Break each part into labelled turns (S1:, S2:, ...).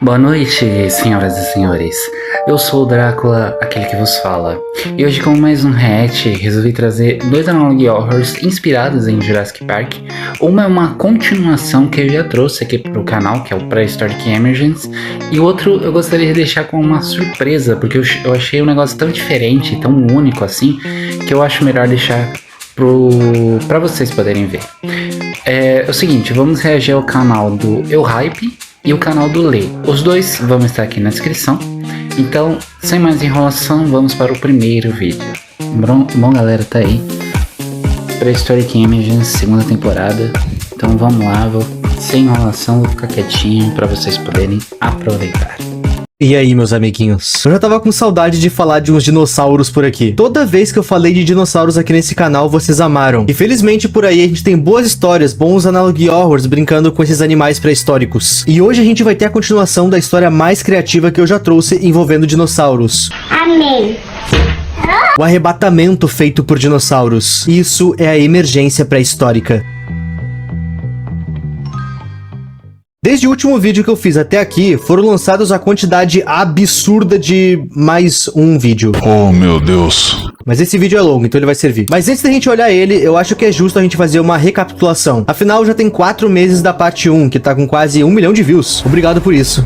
S1: Boa noite, senhoras e senhores. Eu sou o Drácula, aquele que vos fala. E hoje, com mais um react, resolvi trazer dois Analogue Horrors inspirados em Jurassic Park. Uma é uma continuação que eu já trouxe aqui pro canal, que é o Prehistoric Emergence. E o outro eu gostaria de deixar com uma surpresa, porque eu achei um negócio tão diferente, tão único assim, que eu acho melhor deixar pra vocês poderem ver. É o seguinte, vamos reagir ao canal do Eu Hype e o canal do Lê. Os dois vão estar aqui na descrição. Então, sem mais enrolação, vamos para o primeiro vídeo. Bom galera, tá aí. Prehistoric Emergence, segunda temporada. Então vamos lá, sem enrolação, vou ficar quietinho para vocês poderem aproveitar.
S2: E aí, meus amiguinhos? Eu já tava com saudade de falar de uns dinossauros por aqui. Toda vez que eu falei de dinossauros aqui nesse canal, vocês amaram. E felizmente por aí a gente tem boas histórias, bons Analogue Horrors brincando com esses animais pré-históricos. E hoje a gente vai ter a continuação da história mais criativa que eu já trouxe envolvendo dinossauros.
S3: Amém.
S2: O arrebatamento feito por dinossauros. Isso é a emergência pré-histórica. Desde o último vídeo que eu fiz até aqui, foram lançados a quantidade absurda de mais um vídeo.
S4: Oh, meu Deus.
S2: Mas esse vídeo é longo, então ele vai servir. Mas antes da gente olhar ele, eu acho que é justo a gente fazer uma recapitulação. Afinal, já tem 4 meses da parte 1, que tá com quase 1 milhão de views. Obrigado por isso.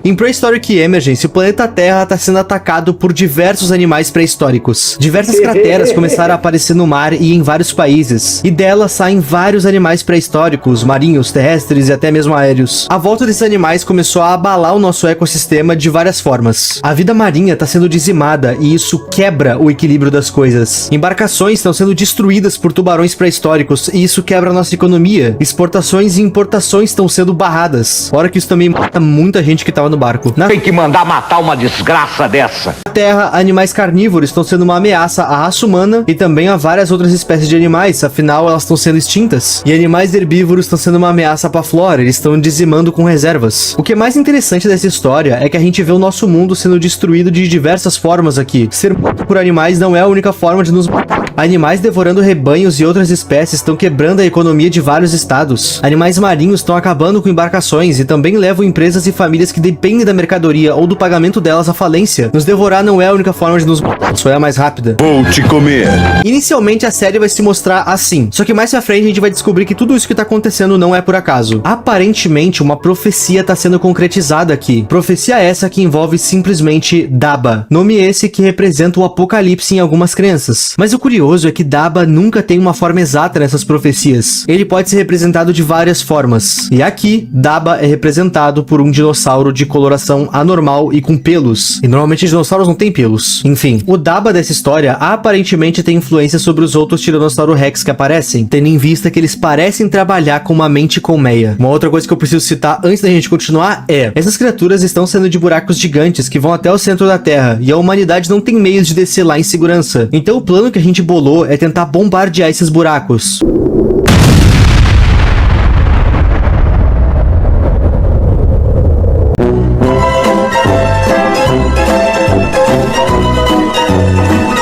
S2: Em Prehistoric Emergence, o planeta Terra está sendo atacado por diversos animais pré-históricos. Diversas crateras começaram a aparecer no mar e em vários países. E delas saem vários animais pré-históricos, marinhos, terrestres e até mesmo aéreos. A volta desses animais começou a abalar o nosso ecossistema de várias formas. A vida marinha está sendo dizimada e isso quebra o equilíbrio das coisas. Embarcações estão sendo destruídas por tubarões pré-históricos e isso quebra a nossa economia. Exportações e importações estão sendo barradas. Fora que isso também mata muita gente que estava no barco.
S5: Tem que mandar matar uma desgraça dessa.
S2: Na Terra, animais carnívoros estão sendo uma ameaça à raça humana e também a várias outras espécies de animais, afinal elas estão sendo extintas. E animais herbívoros estão sendo uma ameaça para a flora, eles estão dizimando com reservas. O que é mais interessante dessa história é que a gente vê o nosso mundo sendo destruído de diversas formas aqui. Ser morto por animais não é a única forma de nos matar. Animais devorando rebanhos e outras espécies estão quebrando a economia de vários estados. Animais marinhos estão acabando com embarcações e também levam empresas e famílias que dependem da mercadoria ou do pagamento delas à falência. Nos devorar não é a única forma de nos matar, só é a mais rápida.
S4: Vou te comer.
S2: Inicialmente a série vai se mostrar assim, só que mais pra frente a gente vai descobrir que tudo isso que tá acontecendo não é por acaso. Aparentemente uma profecia tá sendo concretizada aqui. Profecia essa que envolve simplesmente Daba. Nome esse que representa o apocalipse em algumas crenças. Mas o curioso é que Daba nunca tem uma forma exata nessas profecias. Ele pode ser representado de várias formas. E aqui, Daba é representado por um dinossauro de coloração anormal e com pelos. E normalmente dinossauros não têm pelos. Enfim, o Daba dessa história aparentemente tem influência sobre os outros Tiranossauro Rex que aparecem, tendo em vista que eles parecem trabalhar com uma mente colmeia. Uma outra coisa que eu preciso citar antes da gente continuar é: essas criaturas estão sendo de buracos gigantes que vão até o centro da Terra, e a humanidade não tem meios de descer lá em segurança. Então o plano que a gente bolou é tentar bombardear esses buracos.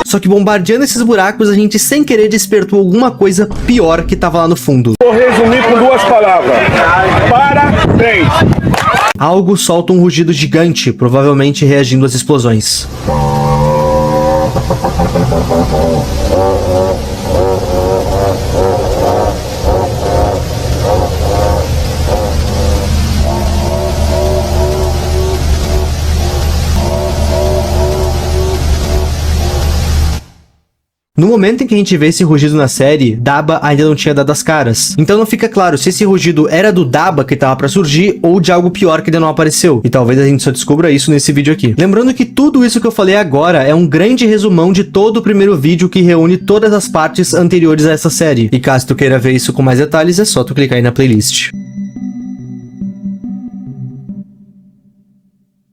S2: Só que bombardeando esses buracos, a gente sem querer despertou alguma coisa pior que tava lá no fundo.
S6: Vou resumir com 2 palavras. Parabéns!
S2: Algo solta um rugido gigante, provavelmente reagindo às explosões. No momento em que a gente vê esse rugido na série, Daba ainda não tinha dado as caras. Então não fica claro se esse rugido era do Daba que tava pra surgir ou de algo pior que ainda não apareceu. E talvez a gente só descubra isso nesse vídeo aqui. Lembrando que tudo isso que eu falei agora é um grande resumão de todo o primeiro vídeo que reúne todas as partes anteriores a essa série. E caso tu queira ver isso com mais detalhes, é só tu clicar aí na playlist.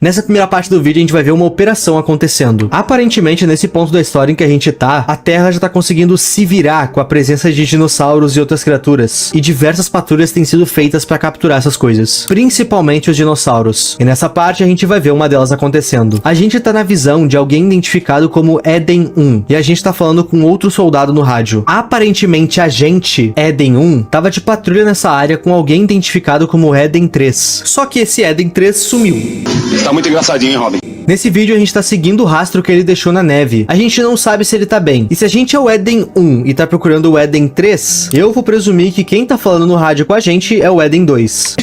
S2: Nessa primeira parte do vídeo a gente vai ver uma operação acontecendo. Aparentemente, nesse ponto da história em que a gente tá, a Terra já tá conseguindo se virar com a presença de dinossauros e outras criaturas. E diversas patrulhas têm sido feitas para capturar essas coisas. Principalmente os dinossauros. E nessa parte a gente vai ver uma delas acontecendo. A gente tá na visão de alguém identificado como Eden 1. E a gente tá falando com outro soldado no rádio. Aparentemente a gente, Eden 1, tava de patrulha nessa área com alguém identificado como Eden 3. Só que esse Eden 3 sumiu.
S4: Tá muito engraçadinho, hein, Robin?
S2: Nesse vídeo a gente tá seguindo o rastro que ele deixou na neve. A gente não sabe se ele tá bem. E se a gente é o Eden 1 e tá procurando o Eden 3, eu vou presumir que quem tá falando no rádio com a gente é o Eden 2.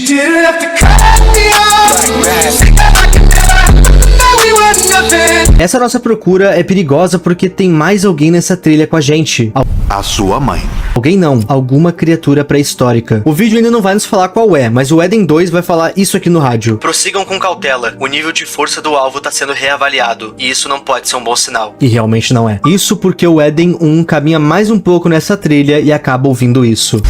S2: Essa nossa procura é perigosa porque tem mais alguém nessa trilha com a gente.
S4: A sua mãe.
S2: Alguém não, alguma criatura pré-histórica. O vídeo ainda não vai nos falar qual é, mas o Eden 2 vai falar isso aqui no rádio. Prossigam com cautela, o nível de força do alvo tá sendo reavaliado, e isso não pode ser um bom sinal. E realmente não é. Isso porque o Eden 1 caminha mais um pouco nessa trilha e acaba ouvindo isso.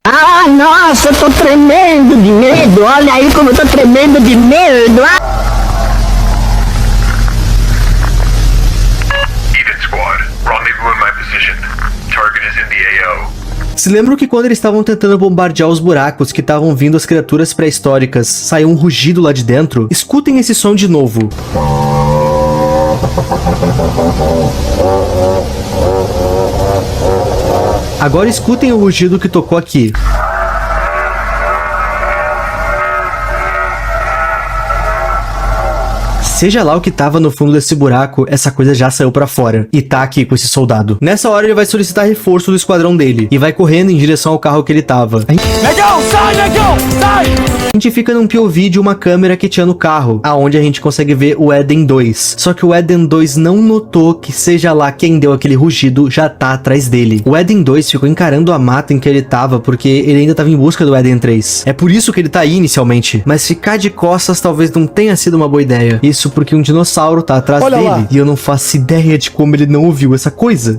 S3: Ai, nossa, eu tô tremendo de medo. Olha aí como eu tô tremendo de medo.
S7: Even squad, rendezvous in my position. Target is in the AO.
S2: Se lembram que quando eles estavam tentando bombardear os buracos que estavam vindo as criaturas pré-históricas, saiu um rugido lá de dentro? Escutem esse som de novo. Agora escutem o rugido que tocou aqui. Seja lá o que tava no fundo desse buraco, essa coisa já saiu pra fora. E tá aqui com esse soldado. Nessa hora ele vai solicitar reforço do esquadrão dele. E vai correndo em direção ao carro que ele tava.
S6: Negão, sai, negão, sai!
S2: A gente fica num POV de uma câmera que tinha no carro, aonde a gente consegue ver o Eden 2. Só que o Eden 2 não notou que seja lá quem deu aquele rugido já tá atrás dele. O Eden 2 ficou encarando a mata em que ele tava, porque ele ainda tava em busca do Eden 3. É por isso que ele tá aí inicialmente. Mas ficar de costas talvez não tenha sido uma boa ideia. Isso porque um dinossauro tá atrás dele. Lá. E eu não faço ideia de como ele não ouviu essa coisa.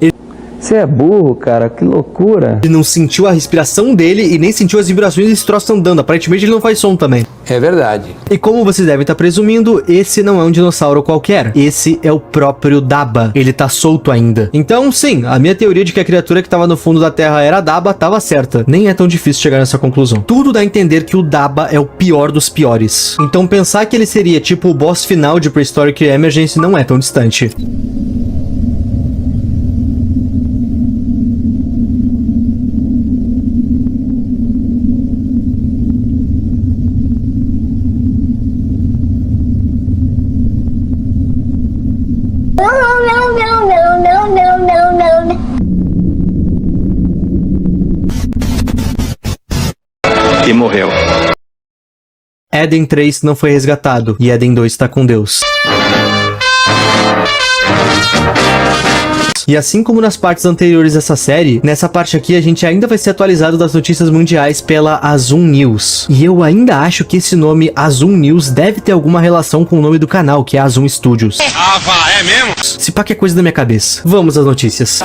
S8: Você é burro, cara, que loucura.
S2: Ele não sentiu a respiração dele e nem sentiu as vibrações desse troço andando. Aparentemente ele não faz som também.
S8: É verdade.
S2: E como vocês devem estar presumindo, esse não é um dinossauro qualquer. Esse é o próprio Daba. Ele tá solto ainda. Então, sim, a minha teoria de que a criatura que tava no fundo da Terra era Daba tava certa. Nem é tão difícil chegar nessa conclusão. Tudo dá a entender que o Daba é o pior dos piores. Então pensar que ele seria tipo o boss final de Prehistoric Emergency não é tão distante.
S5: E morreu.
S2: Eden 3 não foi resgatado e Eden 2 tá com Deus. E assim como nas partes anteriores dessa série, nessa parte aqui a gente ainda vai ser atualizado das notícias mundiais pela Azum News. E eu ainda acho que esse nome Azum News deve ter alguma relação com o nome do canal, que é Azum Studios.
S4: Ah, vá, é mesmo?
S2: Se pá que é coisa da minha cabeça. Vamos às notícias.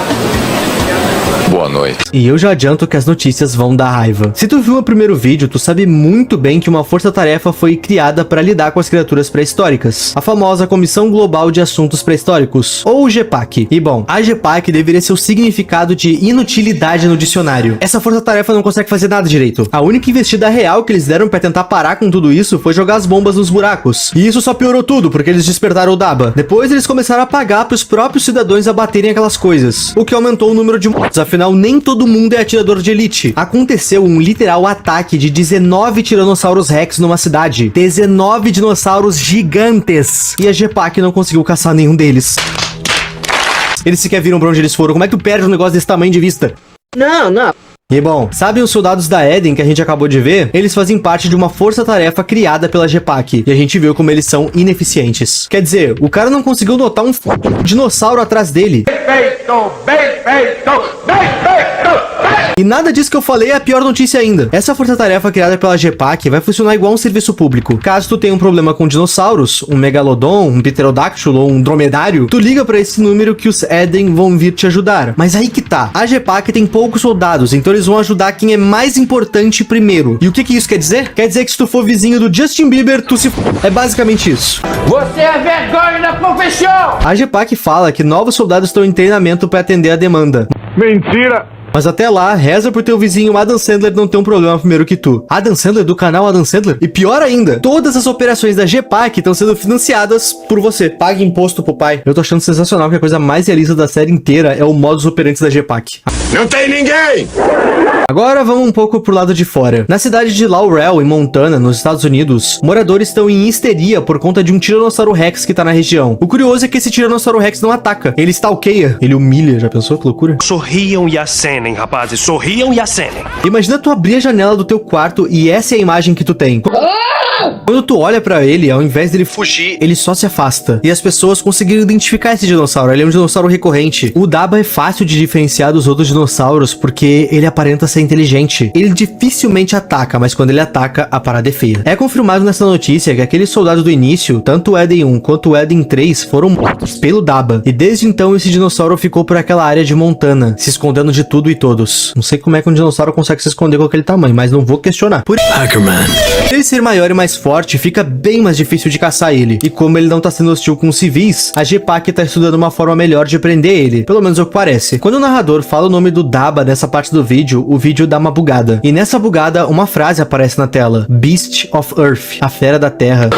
S4: Boa noite.
S2: E eu já adianto que as notícias vão dar raiva. Se tu viu o primeiro vídeo, tu sabe muito bem que uma força-tarefa foi criada para lidar com as criaturas pré-históricas. A famosa Comissão Global de Assuntos Pré-Históricos, ou GPAC. E bom, a GPAC deveria ser o significado de inutilidade no dicionário. Essa força-tarefa não consegue fazer nada direito. A única investida real que eles deram para tentar parar com tudo isso foi jogar as bombas nos buracos. E isso só piorou tudo, porque eles despertaram o Daba. Depois eles começaram a pagar para os próprios cidadãos abaterem aquelas coisas, o que aumentou o número de mortes. Afinal, nem todo mundo é atirador de elite. Aconteceu um literal ataque de 19 Tiranossauros Rex numa cidade. 19 dinossauros gigantes. E a GPAC não conseguiu caçar nenhum deles. Eles sequer viram pra onde eles foram. Como é que tu perde um negócio desse tamanho de vista?
S3: Não, não.
S2: E bom, sabem os soldados da Eden que a gente acabou de ver? Eles fazem parte de uma força-tarefa criada pela GPAC, e a gente viu como eles são ineficientes. Quer dizer, o cara não conseguiu notar um dinossauro atrás dele. E nada disso que eu falei é a pior notícia ainda. Essa força-tarefa criada pela GPAC vai funcionar igual um serviço público. Caso tu tenha um problema com dinossauros, um megalodon, um pterodáctilo ou um dromedário, tu liga pra esse número que os Eden vão vir te ajudar. Mas aí que tá. A GPAC tem poucos soldados, então eles vão ajudar quem é mais importante primeiro. E o que isso quer dizer? Quer dizer que se tu for vizinho do Justin Bieber, tu se É basicamente isso.
S5: Você é vergonha da profissão!
S2: A GPAC fala que novos soldados estão em treinamento pra atender a demanda.
S6: Mentira!
S2: Mas até lá, reza por teu vizinho Adam Sandler não ter um problema primeiro que tu. Adam Sandler do canal Adam Sandler? E pior ainda, todas as operações da GPAC estão sendo financiadas por você. Pague imposto pro pai. Eu tô achando sensacional que a coisa mais realista da série inteira é o modus operandi da GPAC.
S4: Não tem ninguém!
S2: Agora vamos um pouco pro lado de fora. Na cidade de Laurel, em Montana, nos Estados Unidos, moradores estão em histeria por conta de um Tiranossauro Rex que tá na região. O curioso é que esse Tiranossauro Rex não ataca. Ele stalkeia, ele humilha. Já pensou que loucura?
S9: Sorriam e acenem, rapazes. Sorriam e acenem.
S2: Imagina tu abrir a janela do teu quarto e essa é a imagem que tu tem. Quando tu olha pra ele, ao invés dele fugir, ele só se afasta. E as pessoas conseguiram identificar esse dinossauro. Ele é um dinossauro recorrente. O Daba é fácil de diferenciar dos outros dinossauros porque ele aparenta ser inteligente. Ele dificilmente ataca, mas quando ele ataca, a parada é feia. É confirmado nessa notícia que aqueles soldados do início, tanto o Eden 1 quanto o Eden 3, foram mortos pelo Daba. E desde então esse dinossauro ficou por aquela área de Montana, se escondendo de tudo e todos. Não sei como é que um dinossauro consegue se esconder com aquele tamanho, mas não vou questionar. Por ele ser maior e mais forte, fica bem mais difícil de caçar ele. E como ele não tá sendo hostil com civis, a GPAC tá estudando uma forma melhor de prender ele. Pelo menos é o que parece. Quando o narrador fala o nome do Daba nessa parte do vídeo, o vídeo dá uma bugada. E nessa bugada, uma frase aparece na tela. Beast of Earth, a fera da terra.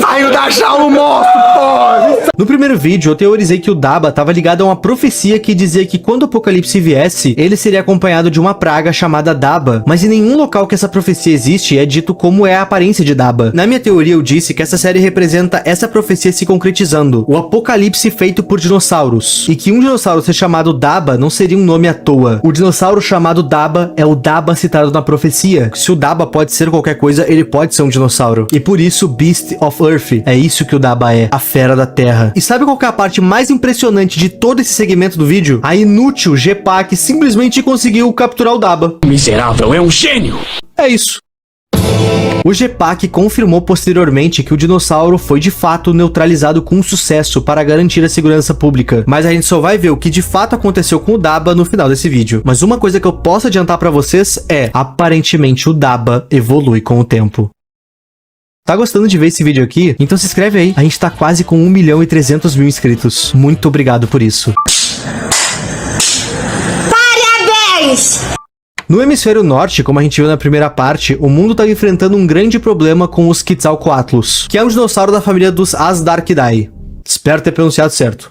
S6: Saiu da jaula, monstro, porra!
S2: No primeiro vídeo, eu teorizei que o Daba estava ligado a uma profecia que dizia que quando o apocalipse viesse, ele seria acompanhado de uma praga chamada Daba. Mas em nenhum local que essa profecia existe é dito como é a aparência de Daba. Na minha teoria, eu disse que essa série representa essa profecia se concretizando, o apocalipse feito por dinossauros. E que um dinossauro ser chamado Daba não seria um nome à toa. O dinossauro chamado Daba é o Daba citado na profecia. Se o Daba pode ser qualquer coisa, ele pode ser um dinossauro. E por isso, Beast of Earth. É isso que o Daba é, a fera da terra. E sabe qual que é a parte mais impressionante de todo esse segmento do vídeo? A inútil GPAC simplesmente conseguiu capturar o Daba.
S5: Miserável, é um gênio!
S2: É isso. O GPAC confirmou posteriormente que o dinossauro foi de fato neutralizado com sucesso para garantir a segurança pública, mas a gente só vai ver o que de fato aconteceu com o Daba no final desse vídeo. Mas uma coisa que eu posso adiantar pra vocês é, aparentemente o Daba evolui com o tempo. Tá gostando de ver esse vídeo aqui? Então se inscreve aí, a gente tá quase com 1.300.000 inscritos. Muito obrigado por isso.
S10: Parabéns!
S2: No hemisfério norte, como a gente viu na primeira parte, o mundo estava enfrentando um grande problema com os Quetzalcoatlus, que é um dinossauro da família dos Azhdarchidae. Espero ter pronunciado certo.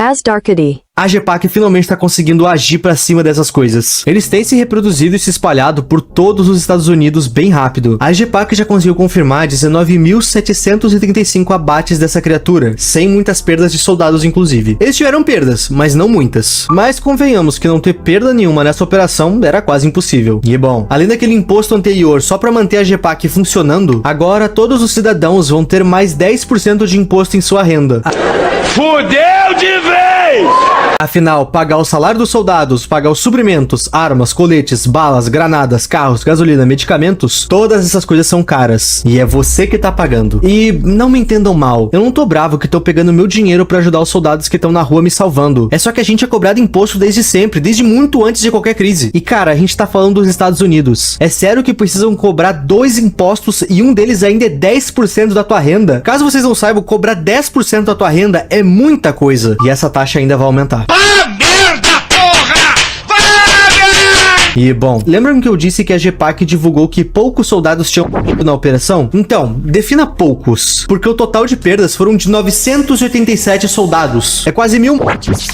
S11: Azhdarchidae.
S2: A GPAC finalmente está conseguindo agir pra cima dessas coisas. Eles têm se reproduzido e se espalhado por todos os Estados Unidos bem rápido. A GPAC já conseguiu confirmar 19.735 abates dessa criatura, sem muitas perdas de soldados inclusive. Eles tiveram perdas, mas não muitas. Mas convenhamos que não ter perda nenhuma nessa operação era quase impossível. E bom, além daquele imposto anterior só para manter a GPAC funcionando, agora todos os cidadãos vão ter mais 10% de imposto em sua renda.
S6: Fudeu de vez!
S2: Afinal, pagar o salário dos soldados, pagar os suprimentos, armas, coletes, balas, granadas, carros, gasolina, medicamentos, todas essas coisas são caras. E é você que tá pagando. E não me entendam mal, eu não tô bravo que tô pegando meu dinheiro pra ajudar os soldados que estão na rua me salvando. É só que a gente é cobrado imposto desde sempre, desde muito antes de qualquer crise. E cara, a gente tá falando dos Estados Unidos. É sério que precisam cobrar 2 impostos e um deles ainda é 10% da tua renda? Caso vocês não saibam, cobrar 10% da tua renda é muita coisa. E essa taxa ainda vai aumentar. E bom, lembram que eu disse que a GPAC divulgou que poucos soldados tinham morrido na operação? Então, defina poucos, porque o total de perdas foram de 987 soldados. É quase 1.000 mortes.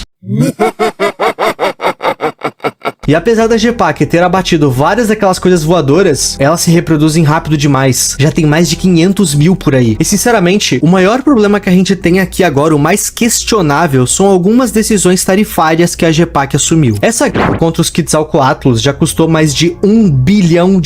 S2: E apesar da GPAC ter abatido várias daquelas coisas voadoras, elas se reproduzem rápido demais. Já tem mais de 500 mil por aí. E sinceramente, o maior problema que a gente tem aqui agora, o mais questionável, são algumas decisões tarifárias que a GPAC assumiu. Essa guerra contra os Quetzalcoatlus já custou mais de $1 bilhão.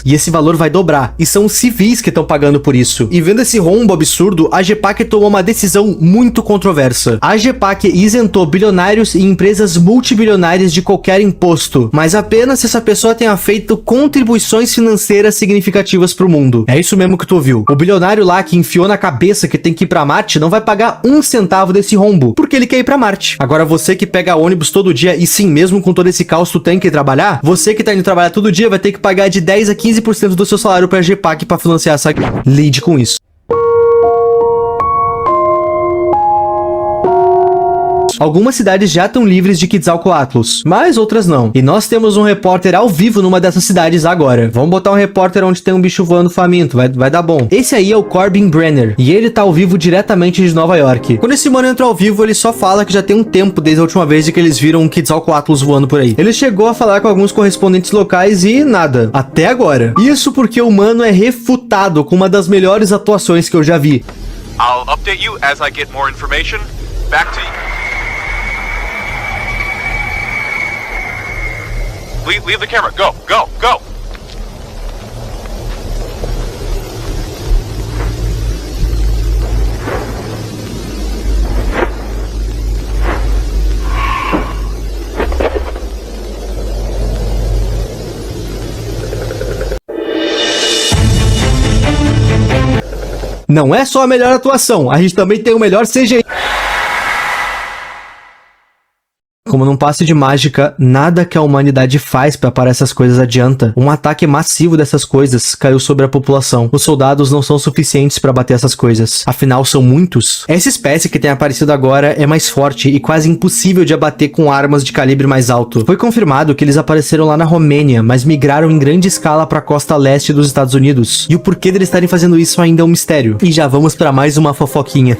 S2: E esse valor vai dobrar. E são os civis que estão pagando por isso. E vendo esse rombo absurdo, a GPAC tomou uma decisão muito controversa. A GPAC isentou bilionários e empresas multibilionárias de qualquer imposto, mas apenas se essa pessoa tenha feito contribuições financeiras significativas pro mundo. É isso mesmo que tu ouviu. O bilionário lá que enfiou na cabeça que tem que ir pra Marte não vai pagar 1 centavo desse rombo, porque ele quer ir pra Marte. Agora você que pega ônibus todo dia, e sim, mesmo com todo esse caos tu tem que ir trabalhar, você que tá indo trabalhar todo dia vai ter que pagar de 10 a 15% do seu salário pra GPAC pra financiar essa... Lide com isso. Algumas cidades já estão livres de Quetzalcoatlus, mas outras não. E nós temos um repórter ao vivo numa dessas cidades agora. Vamos botar um repórter onde tem um bicho voando faminto, vai dar bom. Esse aí é o Corbin Brenner, e ele tá ao vivo diretamente de Nova York. Quando esse mano entra ao vivo, ele só fala que já tem um tempo desde a última vez que eles viram um Quetzalcoatlus voando por aí. Ele chegou a falar com alguns correspondentes locais e nada. Até agora. Isso porque o mano é refutado com uma das melhores atuações que eu já vi.
S7: I'll update you as I get more information. Back to you. Leave the camera. Go, go, go.
S2: Não é só a melhor atuação, a gente também tem o melhor CGI. Como num passe de mágica, nada que a humanidade faz para parar essas coisas adianta. Um ataque massivo dessas coisas caiu sobre a população. Os soldados não são suficientes para bater essas coisas. Afinal, são muitos. Essa espécie que tem aparecido agora é mais forte e quase impossível de abater com armas de calibre mais alto. Foi confirmado que eles apareceram lá na Romênia, mas migraram em grande escala para a costa leste dos Estados Unidos. E o porquê deles estarem fazendo isso ainda é um mistério. E já vamos para mais uma fofoquinha.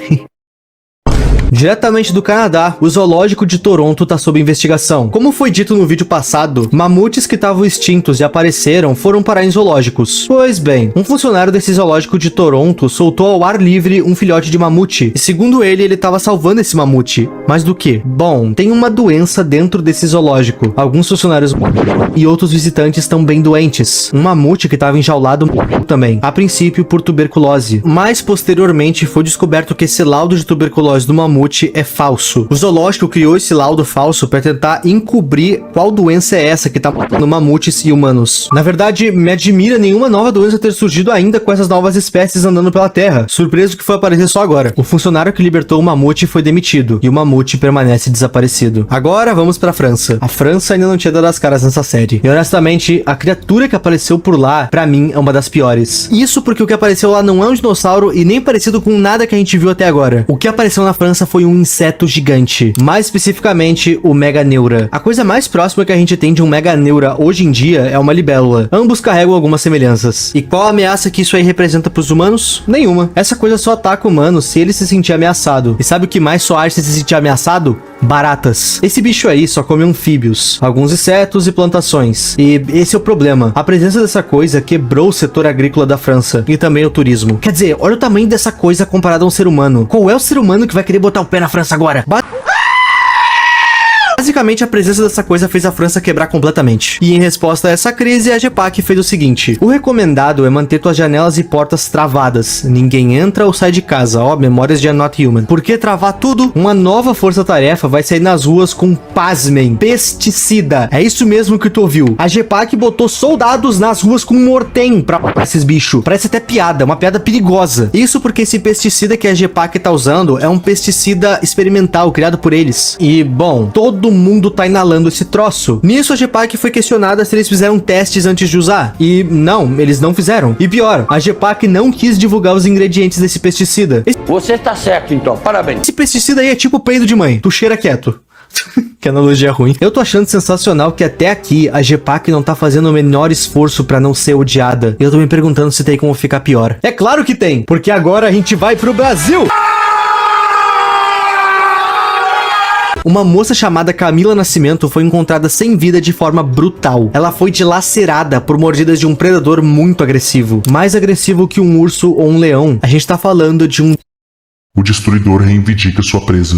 S2: Diretamente do Canadá, o zoológico de Toronto está sob investigação. Como foi dito no vídeo passado, mamutes que estavam extintos e apareceram foram parar em zoológicos. Pois bem, um funcionário desse zoológico de Toronto soltou ao ar livre um filhote de mamute. E segundo ele estava salvando esse mamute. Mas do que? Bom, tem uma doença dentro desse zoológico. Alguns funcionários e outros visitantes estão bem doentes. Um mamute que estava enjaulado também. A princípio por tuberculose. Mas posteriormente foi descoberto que esse laudo de tuberculose do mamute é falso. O zoológico criou esse laudo falso para tentar encobrir qual doença é essa que tá matando mamutes e humanos. Na verdade, me admira nenhuma nova doença ter surgido ainda com essas novas espécies andando pela Terra. Surpreso que foi aparecer só agora. O funcionário que libertou o mamute foi demitido e o mamute permanece desaparecido. Agora vamos pra França. A França ainda não tinha dado as caras nessa série. E honestamente, a criatura que apareceu por lá, pra mim, é uma das piores. Isso porque o que apareceu lá não é um dinossauro e nem parecido com nada que a gente viu até agora. O que apareceu na França foi um inseto gigante, mais especificamente o Meganeura. A coisa mais próxima que a gente tem de um Meganeura hoje em dia é uma libélula. Ambos carregam algumas semelhanças. E qual a ameaça que isso aí representa pros humanos? Nenhuma. Essa coisa só ataca o humano se ele se sentir ameaçado. E sabe o que mais só age se sentir ameaçado? Baratas. Esse bicho aí só come anfíbios, alguns insetos e plantações. E esse é o problema. A presença dessa coisa quebrou o setor agrícola da França e também o turismo. Quer dizer, olha o tamanho dessa coisa comparado a um ser humano. Qual é o ser humano que vai querer botar o pé na França agora? Basicamente, a presença dessa coisa fez a França quebrar completamente. E em resposta a essa crise, a GPAC fez o seguinte: o recomendado é manter tuas janelas e portas travadas. Ninguém entra ou sai de casa. Ó, memórias de Not Human. Por que travar tudo? Uma nova força-tarefa vai sair nas ruas com, pasmem, pesticida. É isso mesmo que tu ouviu. A GPAC botou soldados nas ruas com mortem pra esses bichos. Parece até piada, uma piada perigosa. Isso porque esse pesticida que a GPAC tá usando é um pesticida experimental criado por eles. E, bom, todo mundo tá inalando esse troço. Nisso, a GPAC foi questionada se eles fizeram testes antes de usar. E não, eles não fizeram. E pior, a GPAC não quis divulgar os ingredientes desse pesticida.
S5: Você tá certo, então. Parabéns.
S2: Esse pesticida aí é tipo peido de mãe. Tu cheira quieto. Que analogia ruim. Eu tô achando sensacional que até aqui a GPAC não tá fazendo o menor esforço pra não ser odiada. Eu tô me perguntando se tem como ficar pior. É claro que tem, porque agora a gente vai pro Brasil! Uma moça chamada Camila Nascimento foi encontrada sem vida de forma brutal. Ela foi dilacerada por mordidas de um predador muito agressivo. Mais agressivo que um urso ou um leão. A gente tá falando de um...
S12: O destruidor reivindica sua presa.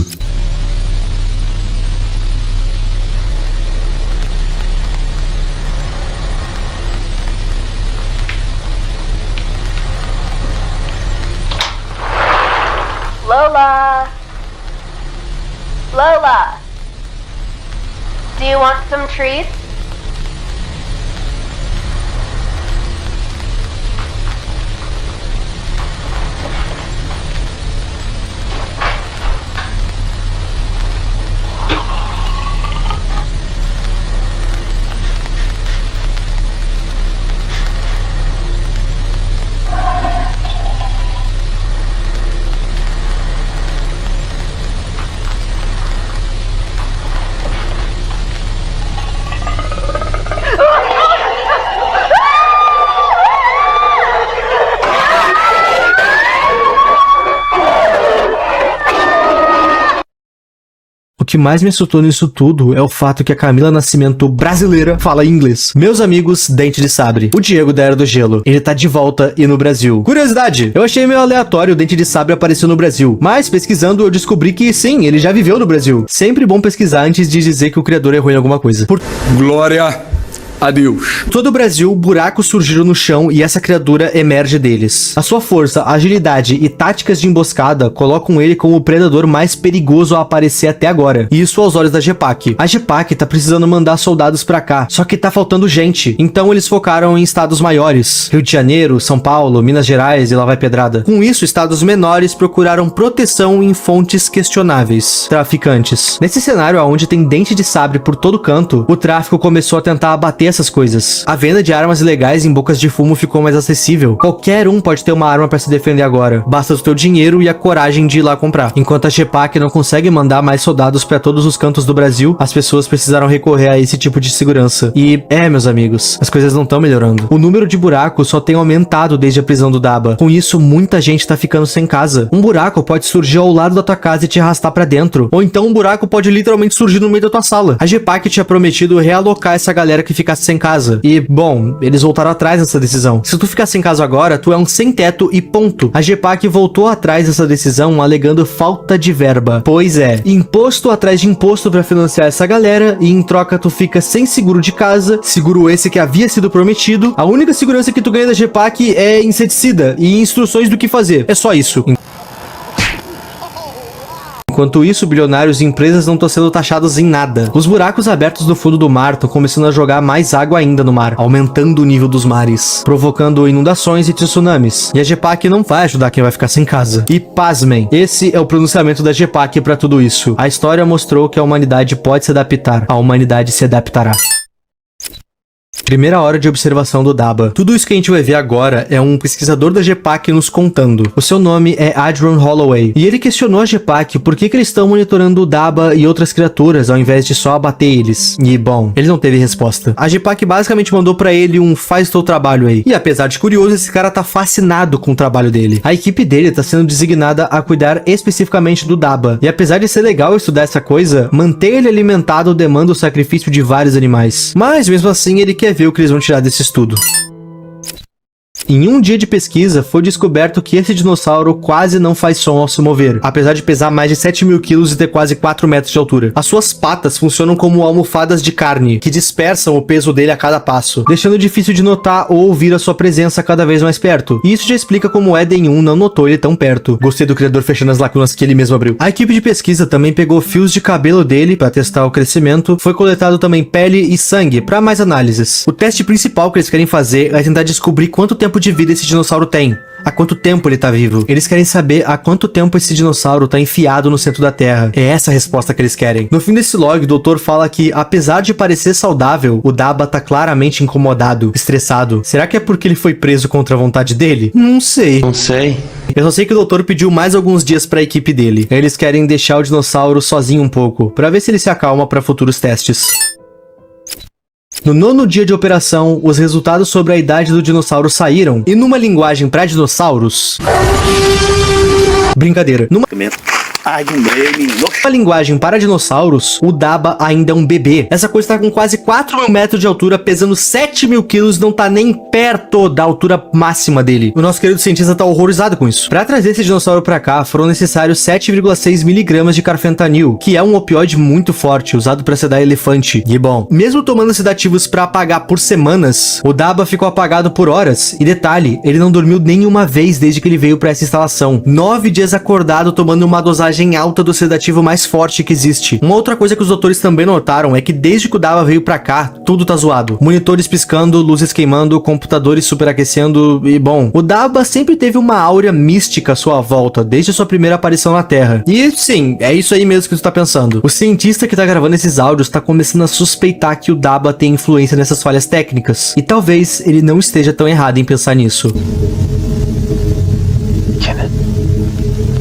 S10: Lola! Lola! Do you want some treats?
S2: O que mais me assustou nisso tudo é o fato que a Camila Nascimento brasileira fala inglês. Meus amigos, Dente de Sabre. O Diego da Era do Gelo. Ele tá de volta e no Brasil. Curiosidade, eu achei meio aleatório o Dente de Sabre aparecer no Brasil, mas pesquisando eu descobri que sim, ele já viveu no Brasil. Sempre bom pesquisar antes de dizer que o criador errou em alguma coisa.
S5: Glória a Deus.
S2: Todo o Brasil, buracos surgiram no chão e essa criatura emerge deles. A sua força, agilidade e táticas de emboscada colocam ele como o predador mais perigoso a aparecer até agora. E isso aos olhos da GPAC. A GPAC tá precisando mandar soldados pra cá, só que tá faltando gente. Então eles focaram em estados maiores. Rio de Janeiro, São Paulo, Minas Gerais e lá vai pedrada. Com isso, estados menores procuraram proteção em fontes questionáveis. Traficantes. Nesse cenário onde tem Dente de Sabre por todo canto, o tráfico começou a tentar abater essas coisas. A venda de armas ilegais em bocas de fumo ficou mais acessível. Qualquer um pode ter uma arma pra se defender agora. Basta o teu dinheiro e a coragem de ir lá comprar. Enquanto a GPAC não consegue mandar mais soldados pra todos os cantos do Brasil, as pessoas precisaram recorrer a esse tipo de segurança. E, meus amigos, as coisas não estão melhorando. O número de buracos só tem aumentado desde a prisão do Daba. Com isso, muita gente tá ficando sem casa. Um buraco pode surgir ao lado da tua casa e te arrastar pra dentro. Ou então um buraco pode literalmente surgir no meio da tua sala. A GPAC tinha prometido realocar essa galera que ficasse sem casa. E, bom, eles voltaram atrás nessa decisão. Se tu ficar sem casa agora, tu é um sem teto e ponto. A GPAC voltou atrás dessa decisão alegando falta de verba. Pois é, imposto atrás de imposto pra financiar essa galera e em troca tu fica sem seguro de casa, seguro esse que havia sido prometido. A única segurança que tu ganha da GPAC é inseticida e instruções do que fazer. É só isso. Enquanto isso, bilionários e empresas não estão sendo taxados em nada. Os buracos abertos no fundo do mar estão começando a jogar mais água ainda no mar, aumentando o nível dos mares, provocando inundações e tsunamis. E a GPAC não vai ajudar quem vai ficar sem casa. E pasmem, esse é o pronunciamento da GPAC para tudo isso. A história mostrou que a humanidade pode se adaptar. A humanidade se adaptará. Primeira hora de observação do Daba. Tudo isso que a gente vai ver agora é um pesquisador da GPAC nos contando. O seu nome é Adrian Holloway. E ele questionou a GPAC por que eles estão monitorando o Daba e outras criaturas ao invés de só abater eles. E, bom, ele não teve resposta. A GPAC basicamente mandou pra ele um faz o teu trabalho aí. E apesar de curioso, esse cara tá fascinado com o trabalho dele. A equipe dele tá sendo designada a cuidar especificamente do Daba. E apesar de ser legal estudar essa coisa, manter ele alimentado demanda o sacrifício de vários animais. Mas, mesmo assim, ele quer ver o que eles vão tirar desse estudo. Em um dia de pesquisa, foi descoberto que esse dinossauro quase não faz som ao se mover, apesar de pesar mais de 7.000 quilos e ter quase 4 metros de altura. As suas patas funcionam como almofadas de carne, que dispersam o peso dele a cada passo, deixando difícil de notar ou ouvir a sua presença cada vez mais perto. E isso já explica como o Eden 1 não notou ele tão perto. Gostei do criador fechando as lacunas que ele mesmo abriu. A equipe de pesquisa também pegou fios de cabelo dele para testar o crescimento, foi coletado também pele e sangue para mais análises. O teste principal que eles querem fazer é tentar descobrir quanto tempo de vida esse dinossauro tem. Há quanto tempo ele tá vivo? Eles querem saber há quanto tempo esse dinossauro tá enfiado no centro da Terra. É essa a resposta que eles querem. No fim desse log, o doutor fala que, apesar de parecer saudável, o Daba tá claramente incomodado, estressado. Será que é porque ele foi preso contra a vontade dele? Não sei. Eu só sei que o doutor pediu mais alguns dias pra equipe dele. Eles querem deixar o dinossauro sozinho um pouco, pra ver se ele se acalma pra futuros testes. No 9º dia de operação, os resultados sobre a idade do dinossauro saíram, e numa linguagem pra dinossauros... Brincadeira. A linguagem para dinossauros, o Daba ainda é um bebê. Essa coisa tá com quase 4.000 metros de altura, pesando 7.000 quilos, não tá nem perto da altura máxima dele. O nosso querido cientista tá horrorizado com isso. Pra trazer esse dinossauro pra cá, foram necessários 7,6 miligramas de carfentanil, que é um opioide muito forte, usado pra sedar elefante. E bom, mesmo tomando sedativos pra apagar por semanas, o Daba ficou apagado por horas. E detalhe, ele não dormiu nenhuma vez desde que ele veio pra essa instalação. 9 dias acordado, tomando uma dosagem alta do sedativo mais forte que existe. Uma outra coisa que os doutores também notaram é que desde que o Daba veio pra cá, tudo tá zoado. Monitores piscando, luzes queimando, computadores superaquecendo e bom, o Daba sempre teve uma áurea mística à sua volta, desde a sua primeira aparição na Terra. E sim, é isso aí mesmo que tu tá pensando. O cientista que tá gravando esses áudios tá começando a suspeitar que o Daba tem influência nessas falhas técnicas. E talvez ele não esteja tão errado em pensar nisso.
S13: Kenneth,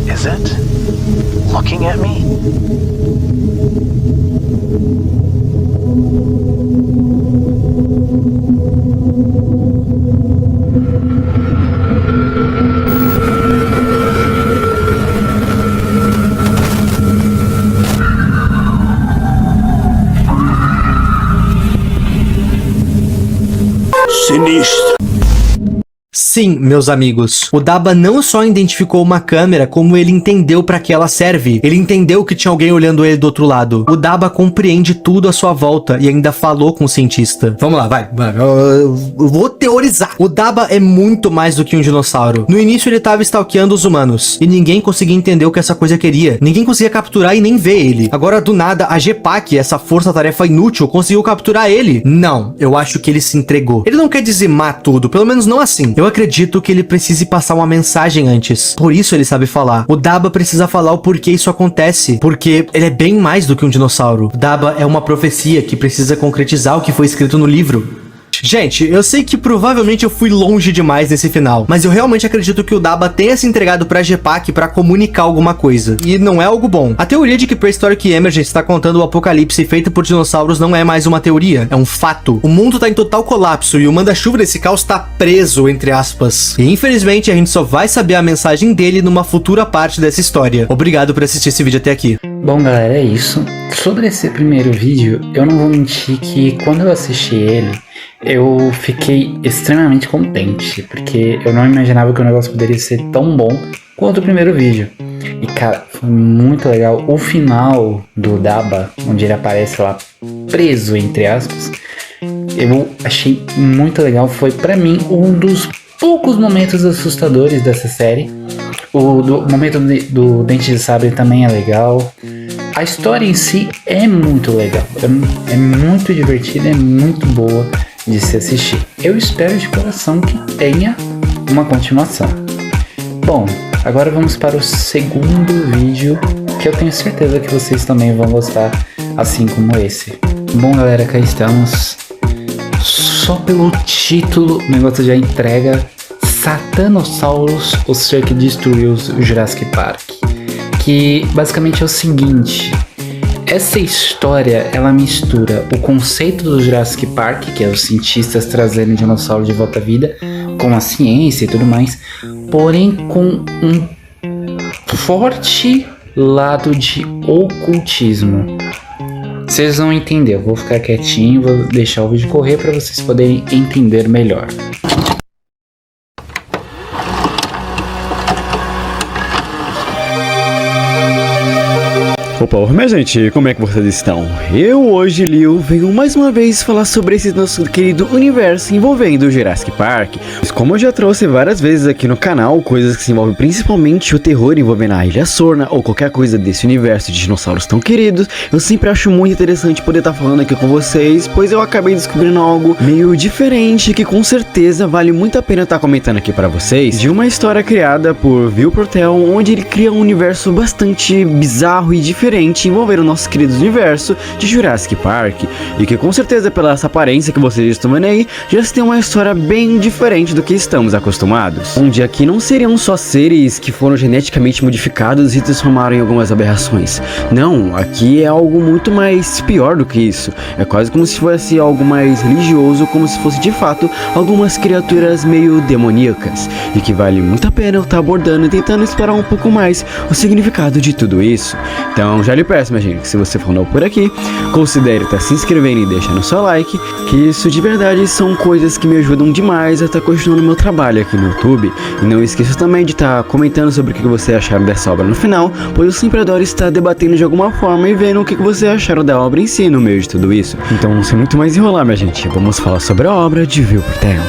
S13: is it looking at me?
S6: Sinistro.
S2: Sim, meus amigos, o Daba não só identificou uma câmera, como ele entendeu pra que ela serve. Ele entendeu que tinha alguém olhando ele do outro lado. O Daba compreende tudo à sua volta e ainda falou com o cientista. Vamos lá, vai. Eu vou teorizar. O Daba é muito mais do que um dinossauro. No início ele tava stalkeando os humanos e ninguém conseguia entender o que essa coisa queria. Ninguém conseguia capturar e nem ver ele. Agora, do nada, a GPAC, essa força-tarefa inútil, conseguiu capturar ele. Não, eu acho que ele se entregou. Ele não quer dizimar tudo, pelo menos não assim. Eu acredito que ele precise passar uma mensagem antes. Por isso ele sabe falar. O Daba precisa falar o porquê isso acontece. Porque ele é bem mais do que um dinossauro. O Daba é uma profecia que precisa concretizar o que foi escrito no livro. Gente, eu sei que provavelmente eu fui longe demais nesse final, mas eu realmente acredito que o Daba tenha se entregado pra GPAC pra comunicar alguma coisa. E não é algo bom. A teoria de que Prehistoric Emergence está contando o apocalipse feito por dinossauros não é mais uma teoria, é um fato. O mundo tá em total colapso e o manda-chuva desse caos tá preso, entre aspas. E infelizmente a gente só vai saber a mensagem dele numa futura parte dessa história. Obrigado por assistir esse vídeo até aqui.
S1: Bom, galera, é isso. Sobre esse primeiro vídeo, eu não vou mentir que quando eu assisti ele, eu fiquei extremamente contente, porque eu não imaginava que o negócio poderia ser tão bom quanto o primeiro vídeo. E cara, foi muito legal. O final do Daba, onde ele aparece lá preso, entre aspas, eu achei muito legal. Foi pra mim um dos poucos momentos assustadores dessa série. O momento do Dente de Sabre também é legal. A história em si é muito legal, é muito divertida, é muito boa de se assistir. Eu espero de coração que tenha uma continuação. Bom, agora vamos para o segundo vídeo, que eu tenho certeza que vocês também vão gostar, assim como esse. Bom, galera, cá estamos. Só pelo título, o negócio já entrega. Satanosaurus, o ser que destruiu o Jurassic Park. Que basicamente é o seguinte: essa história ela mistura o conceito do Jurassic Park, que é os cientistas trazendo dinossauro de volta à vida, com a ciência e tudo mais, porém com um forte lado de ocultismo. Vocês vão entender, eu vou ficar quietinho, vou deixar o vídeo correr para vocês poderem entender melhor.
S14: Opa, minha gente, como é que vocês estão? Eu hoje, Liu, venho mais uma vez falar sobre esse nosso querido universo envolvendo o Jurassic Park. Mas como eu já trouxe várias vezes aqui no canal, coisas que se envolvem principalmente o terror envolvendo a Ilha Sorna ou qualquer coisa desse universo de dinossauros tão queridos, eu sempre acho muito interessante poder estar falando aqui com vocês, pois eu acabei descobrindo algo meio diferente que com certeza vale muito a pena estar comentando aqui para vocês, de uma história criada por Will Protel, onde ele cria um universo bastante bizarro e diferente diferente envolvendo o nosso querido universo de Jurassic Park, e que com certeza pela essa aparência que vocês estão vendo aí, já se tem uma história bem diferente do que estamos acostumados, onde aqui não seriam só seres que foram geneticamente modificados e transformaram em algumas aberrações. Não, aqui é algo muito mais pior do que isso. É quase como se fosse algo mais religioso, como se fosse de fato algumas criaturas meio demoníacas, e que vale muito a pena eu estar abordando e tentando explorar um pouco mais o significado de tudo isso. Então já lhe peço, minha gente, que se você for novo por aqui, considere estar se inscrevendo e deixando o seu like, que isso de verdade são coisas que me ajudam demais a estar continuando meu trabalho aqui no YouTube. E não esqueça também de estar comentando sobre o que você acharam dessa obra no final, pois eu sempre adoro estar debatendo de alguma forma e vendo o que você acharam da obra em si no meio de tudo isso. Então, sem muito mais enrolar, minha gente, vamos falar sobre a obra de View por Terra.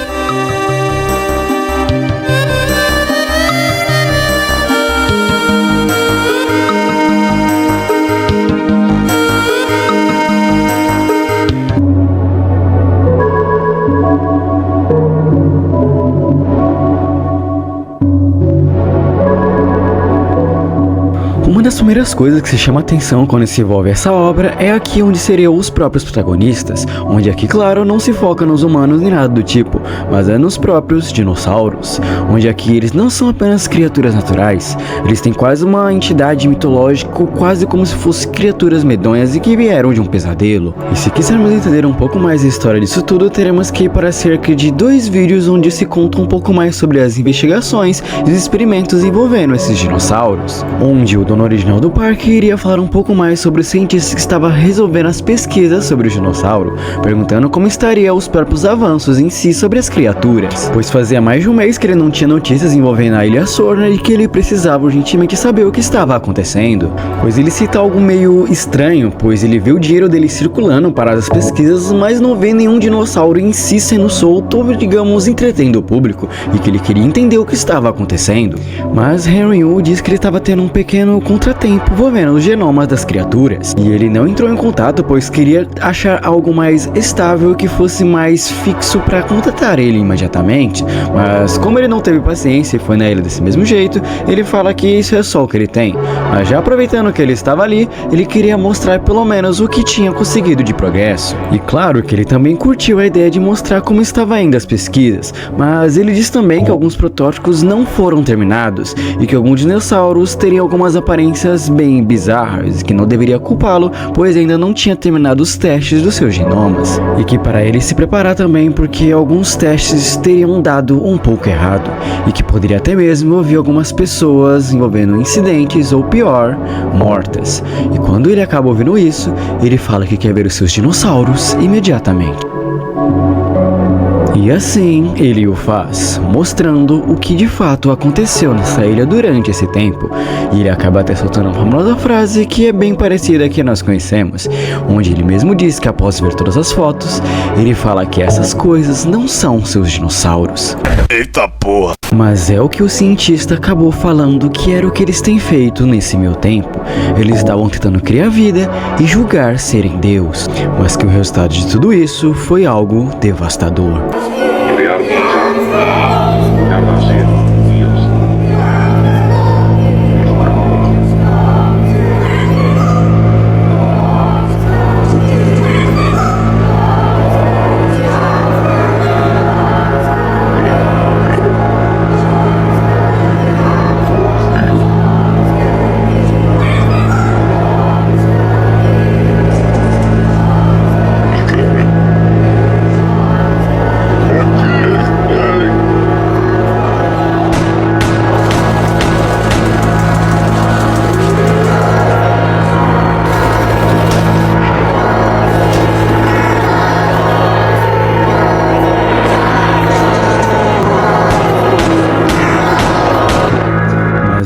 S14: Uma das primeiras coisas que se chama atenção quando se envolve essa obra é aqui onde seriam os próprios protagonistas, onde aqui, claro, não se foca nos humanos nem nada do tipo, mas é nos próprios dinossauros, onde aqui eles não são apenas criaturas naturais, eles têm quase uma entidade mitológica, quase como se fossem criaturas medonhas e que vieram de um pesadelo. E se quisermos entender um pouco mais a história disso tudo, teremos que ir para cerca de 2 vídeos onde se conta um pouco mais sobre as investigações e os experimentos envolvendo esses dinossauros, onde o dono original do parque iria falar um pouco mais sobre o cientista que estava resolvendo as pesquisas sobre o dinossauro, perguntando como estariam os próprios avanços em si sobre as criaturas, pois fazia mais de um mês que ele não tinha notícias envolvendo a Ilha Sorna e que ele precisava urgentemente saber o que estava acontecendo, pois ele cita algo meio estranho, pois ele vê o dinheiro dele circulando para as pesquisas, mas não vê nenhum dinossauro em si sendo solto ou, digamos, entretendo o público, e que ele queria entender o que estava acontecendo. Mas Henry Wu diz que ele estava tendo um pequeno contratempo envolvendo os genomas das criaturas, e ele não entrou em contato pois queria achar algo mais estável e que fosse mais fixo para contatar ele imediatamente, mas como ele não teve paciência e foi na ilha desse mesmo jeito, ele fala que isso é só o que ele tem, mas já aproveitando que ele estava ali, ele queria mostrar pelo menos o que tinha conseguido de progresso, e claro que ele também curtiu a ideia de mostrar como estava indo as pesquisas, mas ele diz também que alguns protótipos não foram terminados, e que alguns dinossauros teriam algumas aparências bem bizarras, que não deveria culpá-lo, pois ainda não tinha terminado os testes dos seus genomas, e que para ele se preparar também porque alguns testes teriam dado um pouco errado, e que poderia até mesmo ouvir algumas pessoas envolvendo incidentes ou pior, mortas. E quando ele acaba ouvindo isso, ele fala que quer ver os seus dinossauros imediatamente. E assim ele o faz, mostrando o que de fato aconteceu nessa ilha durante esse tempo. E ele acaba até soltando uma famosa frase que é bem parecida que nós conhecemos, onde ele mesmo diz que após ver todas as fotos, ele fala que essas coisas não são seus dinossauros.
S4: Eita porra!
S14: Mas é o que o cientista acabou falando que era o que eles têm feito nesse meu tempo. Eles estavam tentando criar vida e julgar serem Deus, mas que o resultado de tudo isso foi algo devastador.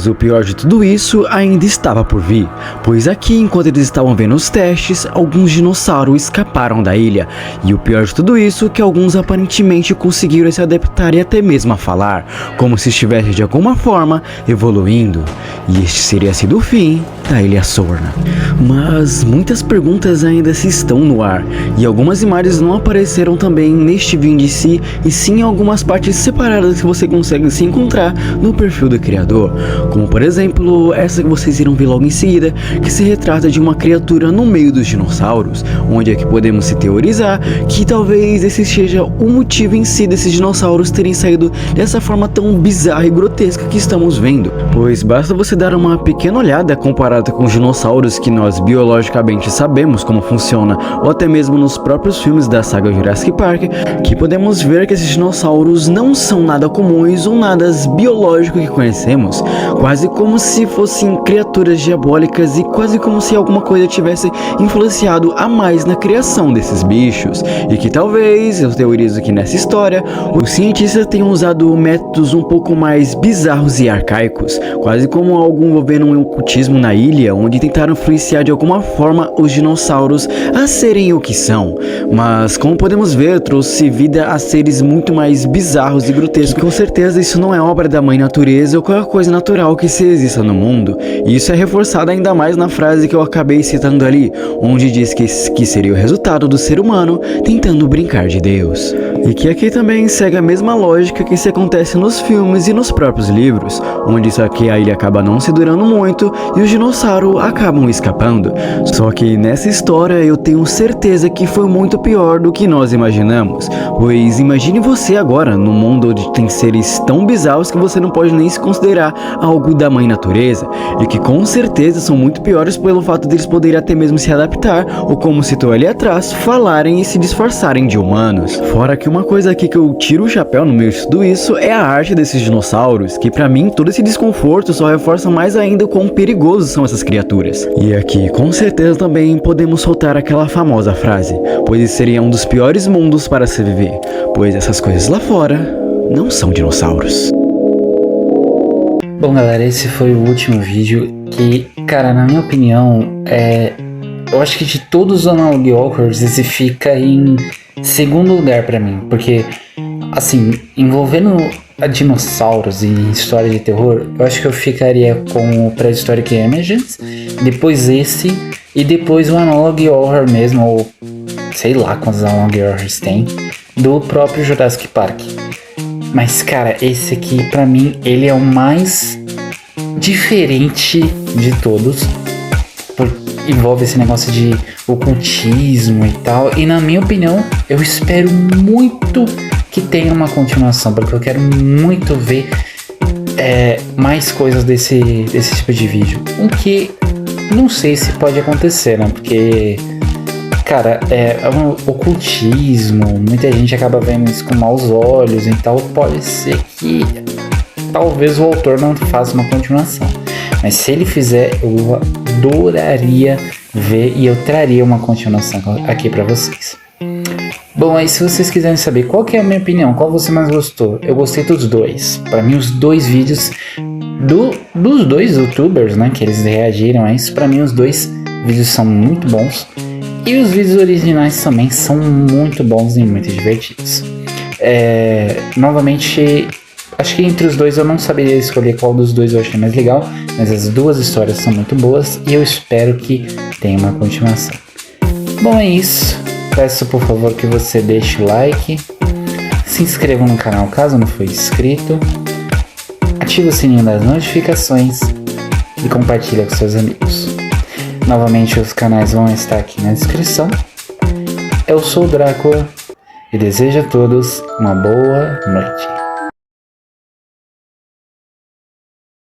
S14: O pior de tudo isso ainda estava por vir, pois aqui, enquanto eles estavam vendo os testes, alguns dinossauros escaparam da ilha, e o pior de tudo isso é que alguns aparentemente conseguiram se adaptar e até mesmo a falar, como se estivesse de alguma forma evoluindo, e este seria sido o fim da Ilha Sorna. Mas muitas perguntas ainda se estão no ar, e algumas imagens não apareceram também neste vídeo em si, e sim em algumas partes separadas que você consegue se encontrar no perfil do criador, como por exemplo essa que vocês irão ver logo em seguida, que se retrata de uma criatura no meio dos dinossauros, onde é que podemos se teorizar que talvez esse seja o motivo em si desses dinossauros terem saído dessa forma tão bizarra e grotesca que estamos vendo, pois basta você dar uma pequena olhada comparada com os dinossauros que nós biologicamente sabemos como funciona, ou até mesmo nos próprios filmes da saga Jurassic Park, que podemos ver que esses dinossauros não são nada comuns ou nada biológico que conhecemos, quase como se fossem criaturas diabólicas e quase como se alguma coisa tivesse influenciado a mais na criação desses bichos, e que talvez, eu teorizo que nessa história, os cientistas tenham usado métodos um pouco mais bizarros e arcaicos, quase como algo envolvendo um ocultismo na ilha, onde tentaram influenciar de alguma forma os dinossauros a serem o que são. Mas como podemos ver, trouxe vida a seres muito mais bizarros e grotescos. Com certeza isso não é obra da mãe natureza ou qualquer coisa natural que se exista no mundo, e isso é reforçado ainda mais na frase que eu acabei citando ali, onde diz que seria o resultado do ser humano tentando brincar de Deus. E que aqui também segue a mesma lógica que se acontece nos filmes e nos próprios livros, onde isso aqui a ilha acaba não se durando muito e os dinossauros acabam escapando. Só que nessa história eu tenho certeza que foi muito pior do que nós imaginamos, pois imagine você agora num mundo onde tem seres tão bizarros que você não pode nem se considerar algo da mãe natureza, e que com certeza são muito piores pelo fato deles poderem até mesmo se adaptar, ou como citou ali atrás, falarem e se disfarçarem de humanos. Fora que uma coisa aqui que eu tiro o chapéu no meio de tudo isso é a arte desses dinossauros, que pra mim todo esse desconforto só reforça mais ainda o quão perigosos são essas criaturas. E aqui com certeza também podemos soltar aquela famosa frase, pois esse seria um dos piores mundos para se viver, pois essas coisas lá fora não são dinossauros.
S1: Bom galera, esse foi o último vídeo que, cara, na minha opinião, eu acho que de todos os Analog Horrors esse fica em segundo lugar pra mim, porque, assim, envolvendo a dinossauros e história de terror, eu acho que eu ficaria com o Prehistoric Images, depois esse, e depois o Analog Horror mesmo, ou sei lá quantos Analog Horrors tem, do próprio Jurassic Park. Mas, cara, esse aqui, pra mim, ele é o mais diferente de todos. Envolve esse negócio de ocultismo e tal. E, na minha opinião, eu espero muito que tenha uma continuação, porque eu quero muito ver mais coisas desse tipo de vídeo. O que não sei se pode acontecer, né? Porque... cara, é um ocultismo, muita gente acaba vendo isso com maus olhos e tal. Pode ser que talvez o autor não faça uma continuação, mas se ele fizer, eu adoraria ver e eu traria uma continuação aqui pra vocês. Bom, aí se vocês quiserem saber qual que é a minha opinião, qual você mais gostou, eu gostei dos dois. Pra mim os dois vídeos dos dois youtubers, né, que eles reagiram a isso, pra mim os dois vídeos são muito bons. E os vídeos originais também são muito bons e muito divertidos. Novamente, acho que entre os dois eu não saberia escolher qual dos dois eu achei mais legal, mas as duas histórias são muito boas e eu espero que tenha uma continuação. Bom, é isso. Peço por favor que você deixe o like, se inscreva no canal caso não for inscrito, ative o sininho das notificações e compartilhe com seus amigos. Novamente os canais vão estar aqui na descrição. Eu sou o Drácula e desejo a todos uma boa noite.